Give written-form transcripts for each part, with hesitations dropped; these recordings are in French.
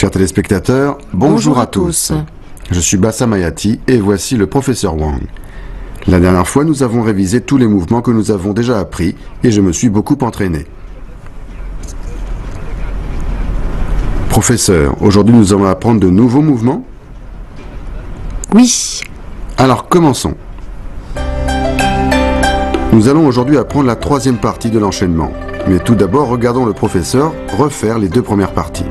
Chers téléspectateurs, bonjour à tous. Je suis Bassam Ayati et voici le professeur Wang. La dernière fois, nous avons révisé tous les mouvements que nous avons déjà appris et je me suis beaucoup entraîné. Professeur, aujourd'hui nous allons apprendre de nouveaux mouvements? Oui. Alors commençons. Nous allons aujourd'hui apprendre la troisième partie de l'enchaînement. Mais tout d'abord, regardons le professeur refaire les deux premières parties.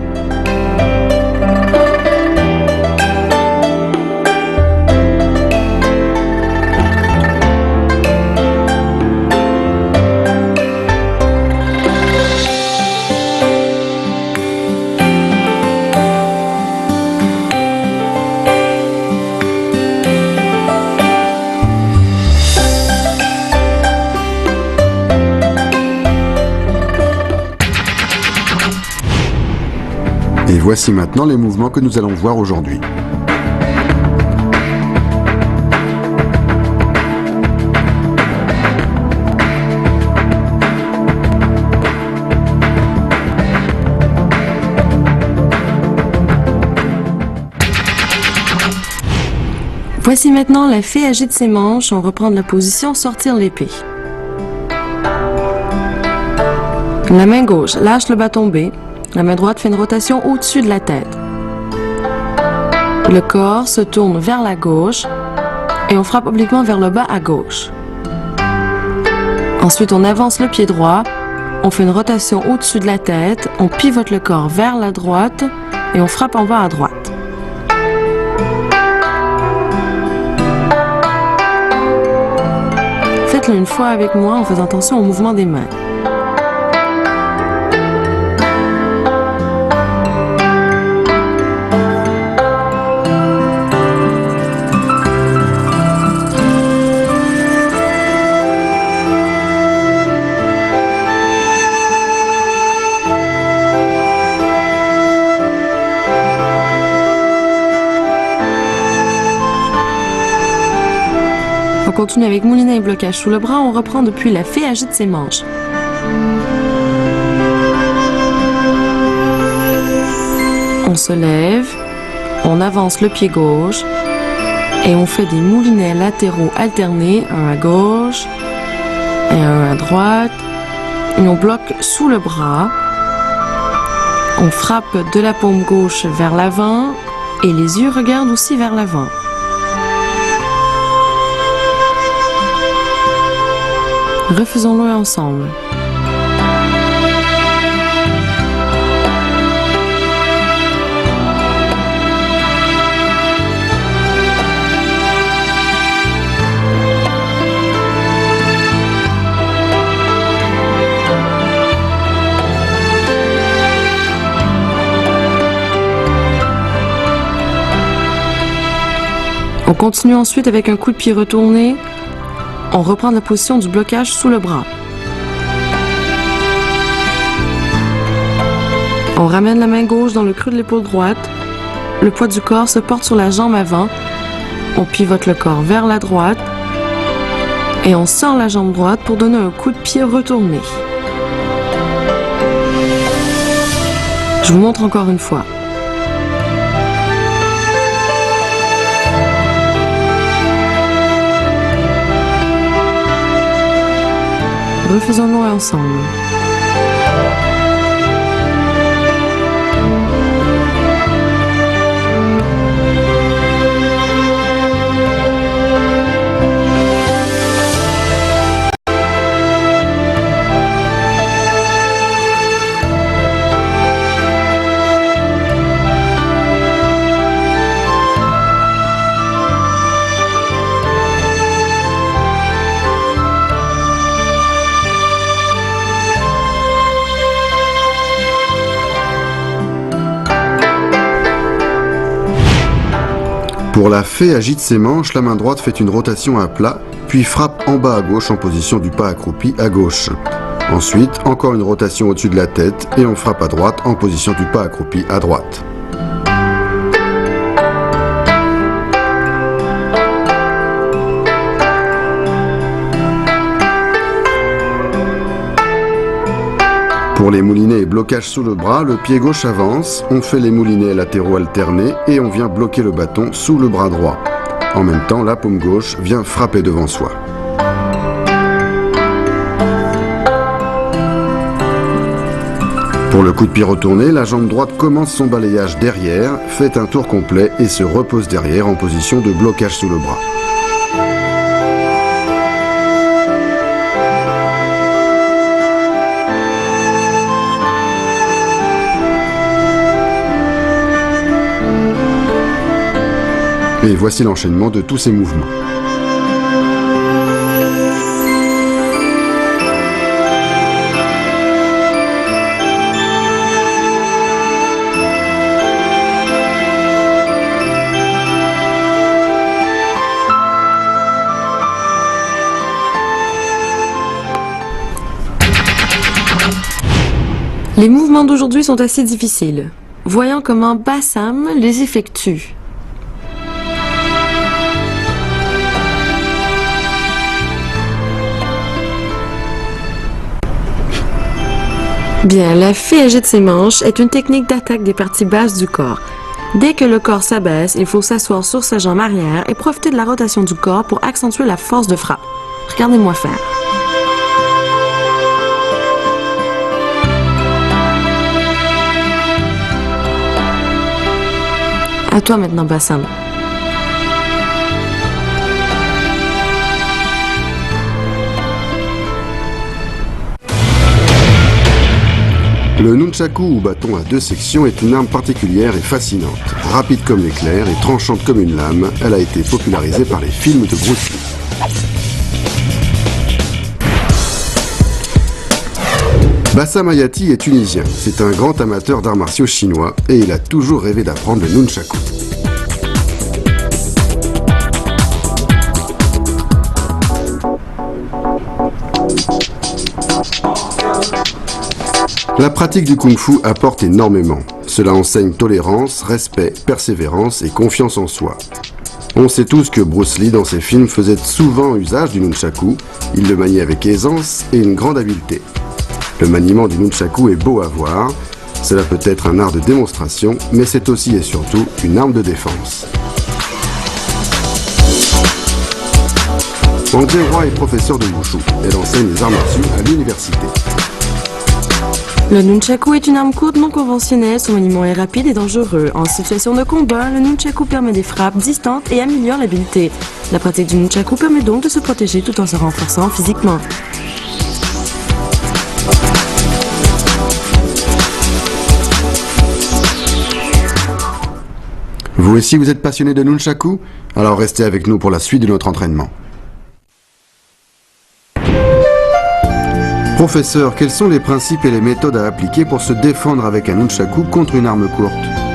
Et voici maintenant les mouvements que nous allons voir aujourd'hui. Voici maintenant la fée agite ses manches. On reprend de la position sortir l'épée. La main gauche lâche le bâton B. La main droite fait une rotation au-dessus de la tête. Le corps se tourne vers la gauche et on frappe obliquement vers le bas à gauche. Ensuite, on avance le pied droit, on fait une rotation au-dessus de la tête, on pivote le corps vers la droite et on frappe en bas à droite. Faites-le une fois avec moi en faisant attention au mouvement des mains. On continue avec moulinet et blocage sous le bras. On reprend depuis la fée agite ses manches. On se lève, on avance le pied gauche et on fait des moulinets latéraux alternés, un à gauche et un à droite. Et on bloque sous le bras. On frappe de la paume gauche vers l'avant et les yeux regardent aussi vers l'avant. Refaisons-le ensemble. On continue ensuite avec un coup de pied retourné. On reprend la position du blocage sous le bras. On ramène la main gauche dans le creux de l'épaule droite. Le poids du corps se porte sur la jambe avant. On pivote le corps vers la droite. Et on sort la jambe droite pour donner un coup de pied retourné. Je vous montre encore une fois. Refaisons-le ensemble. Pour la fée agite ses manches, la main droite fait une rotation à plat, puis frappe en bas à gauche en position du pas accroupi à gauche. Ensuite, encore une rotation au-dessus de la tête et on frappe à droite en position du pas accroupi à droite. Pour les moulinets et blocages sous le bras, le pied gauche avance, on fait les moulinets latéraux alternés et on vient bloquer le bâton sous le bras droit. En même temps, la paume gauche vient frapper devant soi. Pour le coup de pied retourné, la jambe droite commence son balayage derrière, fait un tour complet et se repose derrière en position de blocage sous le bras. Et voici l'enchaînement de tous ces mouvements. Les mouvements d'aujourd'hui sont assez difficiles. Voyons comment Bassam les effectue. Bien, la fée agite ses manches est une technique d'attaque des parties basses du corps. Dès que le corps s'abaisse, il faut s'asseoir sur sa jambe arrière et profiter de la rotation du corps pour accentuer la force de frappe. Regardez-moi faire. À toi maintenant, Bassam. Le nunchaku ou bâton à deux sections est une arme particulière et fascinante. Rapide comme l'éclair et tranchante comme une lame, elle a été popularisée par les films de Bruce Lee. Bassam Hayati est tunisien. C'est un grand amateur d'arts martiaux chinois et il a toujours rêvé d'apprendre le nunchaku. La pratique du kung-fu apporte énormément. Cela enseigne tolérance, respect, persévérance et confiance en soi. On sait tous que Bruce Lee dans ses films faisait souvent usage du nunchaku. Il le maniait avec aisance et une grande habileté. Le maniement du nunchaku est beau à voir. Cela peut être un art de démonstration, mais c'est aussi et surtout une arme de défense. André Roy est professeur de Wushu. Elle enseigne les arts martiaux à l'université. Le nunchaku est une arme courte non conventionnelle, son maniement est rapide et dangereux. En situation de combat, le nunchaku permet des frappes distantes et améliore l'habileté. La pratique du nunchaku permet donc de se protéger tout en se renforçant physiquement. Vous aussi, vous êtes passionné de nunchaku? Alors restez avec nous pour la suite de notre entraînement. Professeur, quels sont les principes et les méthodes à appliquer pour se défendre avec un nunchaku contre une arme courte?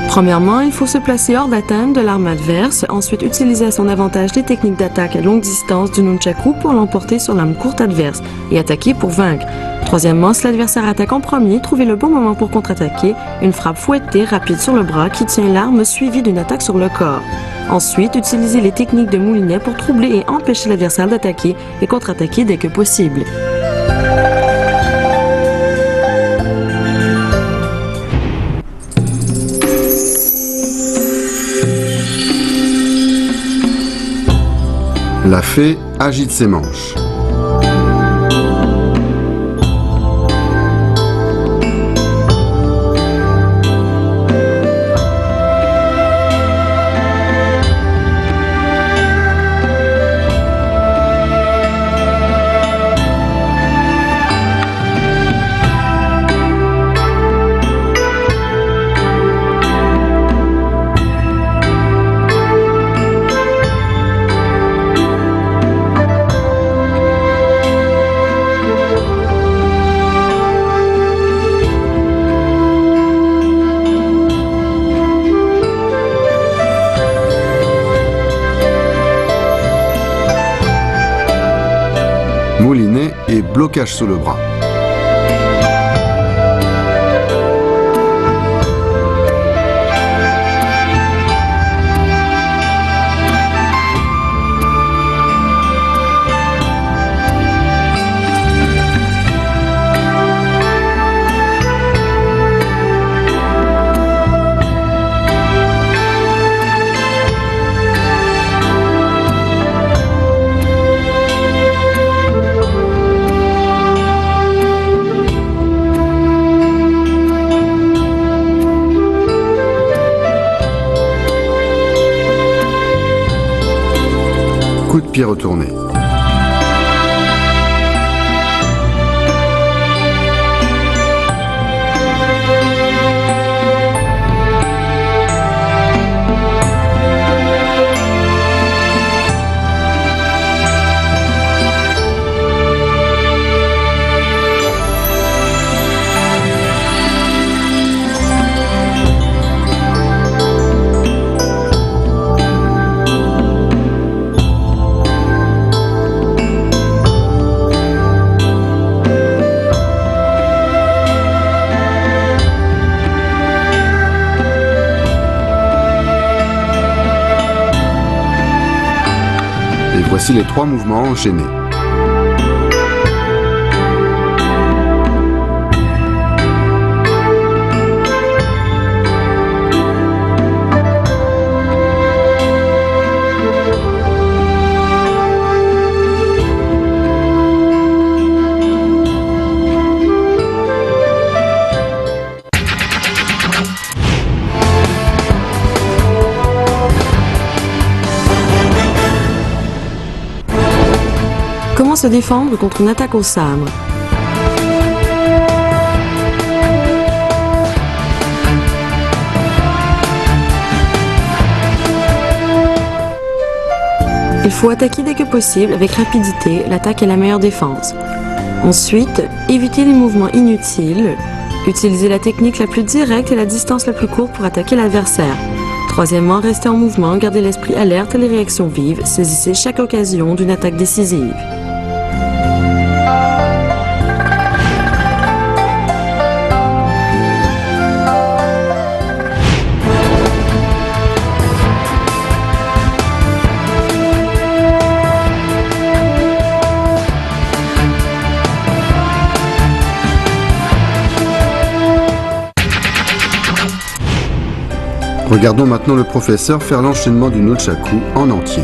Premièrement, il faut se placer hors d'atteinte de l'arme adverse, ensuite utiliser à son avantage les techniques d'attaque à longue distance du nunchaku pour l'emporter sur l'arme courte adverse et attaquer pour vaincre. Troisièmement, si l'adversaire attaque en premier, trouvez le bon moment pour contre-attaquer, une frappe fouettée rapide sur le bras qui tient l'arme suivie d'une attaque sur le corps. Ensuite, utilisez les techniques de moulinet pour troubler et empêcher l'adversaire d'attaquer et contre-attaquer dès que possible. La fée agite ses manches. Moulinet et blocage sous le bras. pied retourné. Et voici les 3 mouvements enchaînés. Comment se défendre contre une attaque au sabre? Il faut attaquer dès que possible avec rapidité, l'attaque est la meilleure défense. Ensuite, éviter les mouvements inutiles, utiliser la technique la plus directe et la distance la plus courte pour attaquer l'adversaire. Troisièmement, rester en mouvement, garder l'esprit alerte et les réactions vives, saisissez chaque occasion d'une attaque décisive. Regardons maintenant le professeur faire l'enchaînement du nunchaku en entier.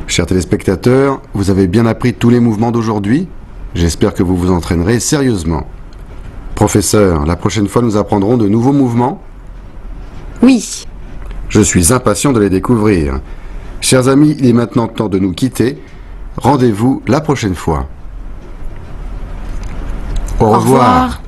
Chers téléspectateurs, vous avez bien appris tous les mouvements d'aujourd'hui? J'espère que vous vous entraînerez sérieusement. Professeur, la prochaine fois nous apprendrons de nouveaux mouvements? Oui. Je suis impatient de les découvrir. Chers amis, il est maintenant temps de nous quitter. Rendez-vous la prochaine fois. Au revoir.